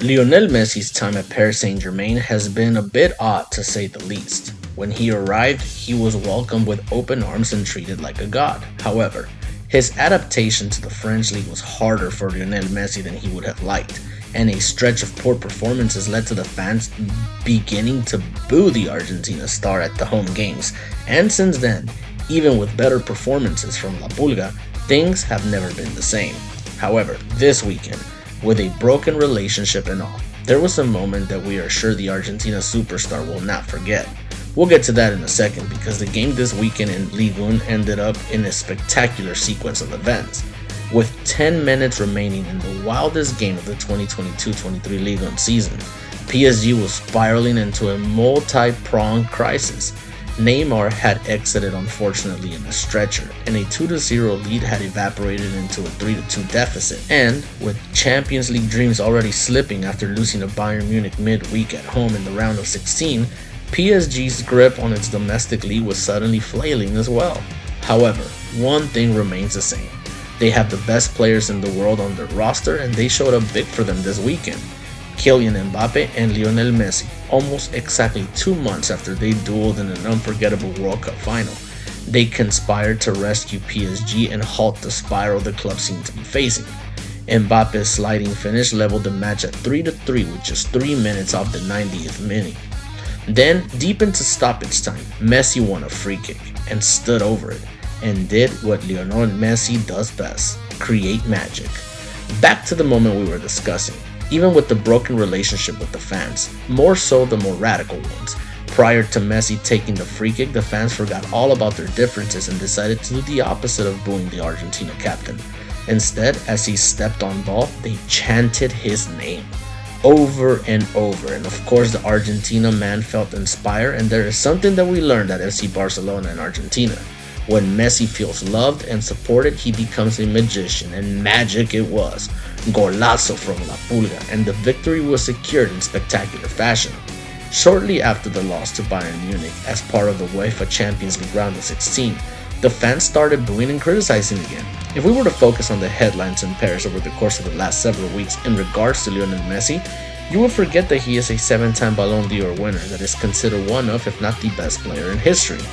Lionel Messi's time at Paris Saint-Germain has been a bit odd to say the least. When he arrived, he was welcomed with open arms and treated like a god. However, his adaptation to the French league was harder for Lionel Messi than he would have liked, and a stretch of poor performances led to the fans beginning to boo the Argentina star at the home games. And since then, even with better performances from La Pulga, things have never been the same. However, this weekend, with a broken relationship and all, there was a moment that we are sure the Argentina superstar will not forget. We'll get to that in a second because the game this weekend in Ligue 1 ended up in a spectacular sequence of events. With 10 minutes remaining in the wildest game of the 2022-23 Ligue 1 season, PSG was spiraling into a multi-pronged crisis. Neymar had exited unfortunately in a stretcher, and a 2-0 lead had evaporated into a 3-2 deficit. And with Champions League dreams already slipping after losing to Bayern Munich midweek at home in the round of 16, PSG's grip on its domestic league was suddenly flailing as well. However, one thing remains the same. They have the best players in the world on their roster, and they showed up big for them this weekend. Kylian Mbappe and Lionel Messi, almost exactly 2 months after they dueled in an unforgettable World Cup final. They conspired to rescue PSG and halt the spiral the club seemed to be facing. Mbappe's sliding finish leveled the match at 3-3 with just 3 minutes off the 90th minute. Then, deep into stoppage time, Messi won a free kick and stood over it, and did what Lionel Messi does best: create magic. Back to the moment we were discussing. Even with the broken relationship with the fans, more so the more radical ones. Prior to Messi taking the free kick, the fans forgot all about their differences and decided to do the opposite of booing the Argentina captain. Instead, as he stepped on ball, they chanted his name over and over, and of course the Argentina man felt inspired. And there is something that we learned at FC Barcelona in Argentina. When Messi feels loved and supported, he becomes a magician, and magic it was. Golazo from La Pulga, and the victory was secured in spectacular fashion. Shortly after the loss to Bayern Munich as part of the UEFA Champions League round of 16, the fans started booing and criticizing again. If we were to focus on the headlines in Paris over the course of the last several weeks in regards to Lionel Messi, you would forget that he is a 7-time Ballon d'Or winner that is considered one of, if not the best player in history.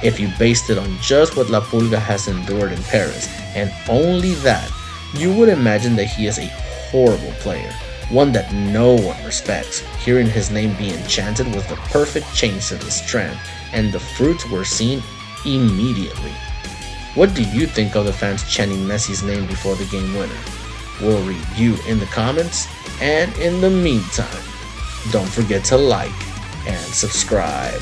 If you based it on just what La Pulga has endured in Paris, and only that, you would imagine that he is a horrible player, one that no one respects. Hearing his name being chanted was the perfect change to this trend, and the fruits were seen immediately. What do you think of the fans chanting Messi's name before the game winner? We'll read you in the comments, and in the meantime, don't forget to like and subscribe.